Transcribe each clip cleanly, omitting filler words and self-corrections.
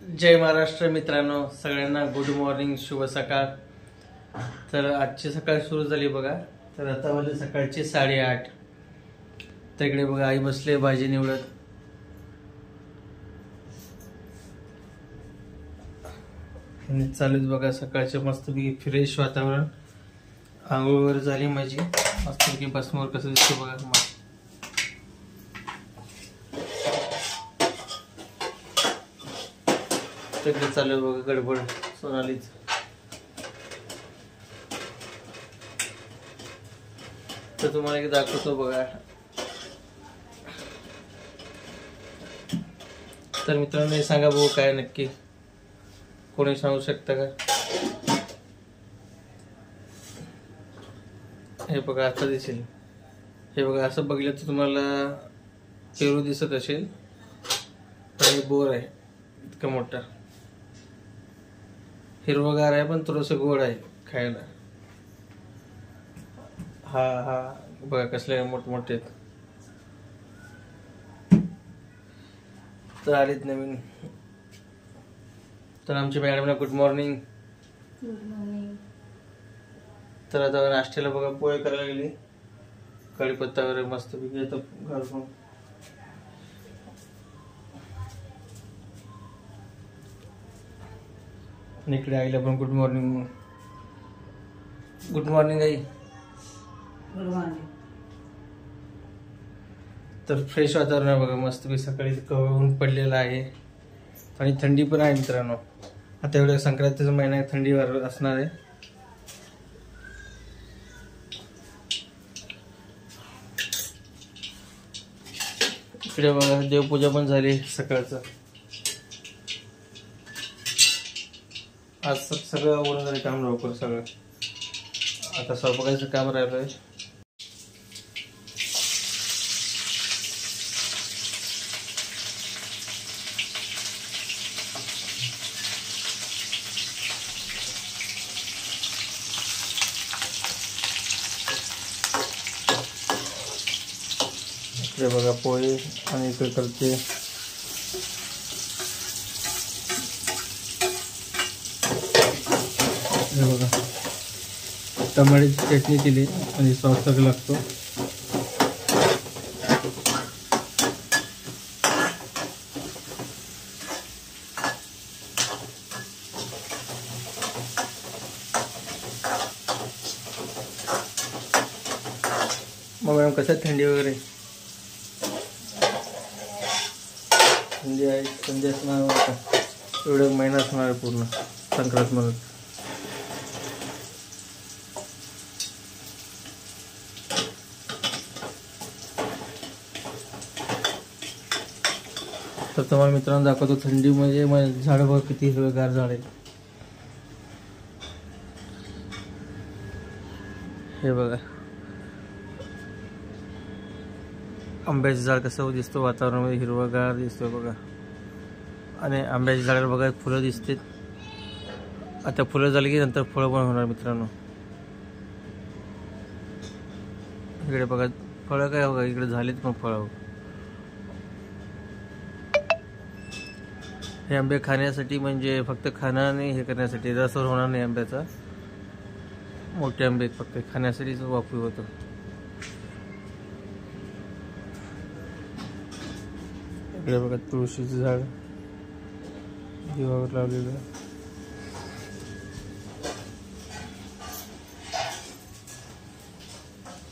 जय महाराष्ट्र मित्रांनो, सगळ्यांना good morning, शुभ सकाळ। तर आजची सकाळ सुरू झाली बघा। तर आता वाजले सकाळचे 8:30। तर इकडे बघा आई बसले भाजी निवडत। आणि चालूच बघा सकाळचे मस्तपैकी फ्रेश वातावरण। आंघोळ वगैरे झाली माझी, मस्तपैकी बसमोर कसं दिसतं बघा। तिकडे चालू बघा गडबड सोनालीच। तर तुम्हाला एक दाखवतो बघा। तर मित्रांनो सांगा बघू काय नक्की कोणी सांगू शकता का? हे बघा आता दिसेल। हे बघा असं बघितलं तर तुम्हाला पेरू दिसत असेल, पण हे बोर आहे इतका मोठा। हिरवगार आहे पण थोडंसं गोड आहे खायला। हा बघा कसले मोठमोठे। तर आलीत नवीन। तर आमच्या मॅडमला गुड मॉर्निंग। Good morning. तर आता नाश्त्याला बघा पोहे करायला लागली, कढीपत्ता वगैरे मस्त पैकी घालून। इकडे आईला पण good morning. Good morning I. Good morning. तर फ्रेश वातावरण आहे बघा, मस्तपैकी सकाळी ऊन पडलेलं आहे आणि थंडी पण आहे मित्रांनो। आता एवढ्या संक्रांतीचा महिना थंडी असणार आहे। इकडे बघा देवपूजा पण झाली सकाळचं। आज सगळं आवरून झालं काम लवकर सगळं। आता स्वयंपाकाचं काम राहिलंय। इकडे बघा पोहे आणि इकडे करते बघा टमाट्याची चटणी केली आणि सॉस सगळं लागतो। मग मॅडम कसं थंडी वगैरे? थंडी आहे, थंडी असणार एवढा महिना असणार पूर्ण संक्रांत मध्ये। तर तुम्हाला मित्रांनो दाखवतो थंडी म्हणजे झाड बघा किती हिरवेगार झाड आहे। हे बघा आंब्याचं झाड कसं दिसतो, वातावरणामध्ये हिरवगार दिसतो बघा। आणि आंब्याच्या झाडावर बघा फुलं दिसतात। आता फुलं झाली की नंतर फळं पण होणार मित्रांनो। इकडे बघा फळं काय बघा, इकडे झालीत पण फळं। हे आंबे खाण्यासाठी म्हणजे फक्त खाणं आणि हे करण्यासाठी, रसवर होणार नाही आंब्याचा। मोठे आंबे फक्त खाण्यासाठीच वापरू होतं। इकडे बघा तुळशीचं झाड दिवावर लावलेलं।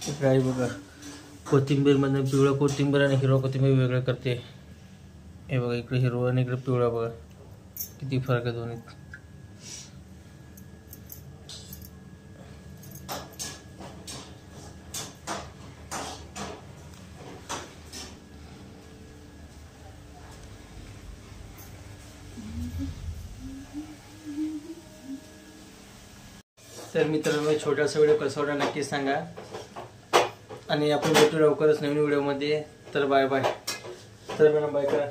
इकडे आहे बघा कोथिंबीर मध्ये पिवळं कोथिंबीर आणि हिरवा कोथिंबीर वेगळं करते। हे बघा इकडे हिरवा आणि इकडे पिवळा बघा किती फरक आहे दोन्हीत। तर मित्रांनो छोटासा व्हिडिओ कसा वाटला नक्की सांगा आणि आपण भेटू लवकरच नवीन व्हिडिओ मध्ये। तर बाय बाय। तर मॅडम बाय करा।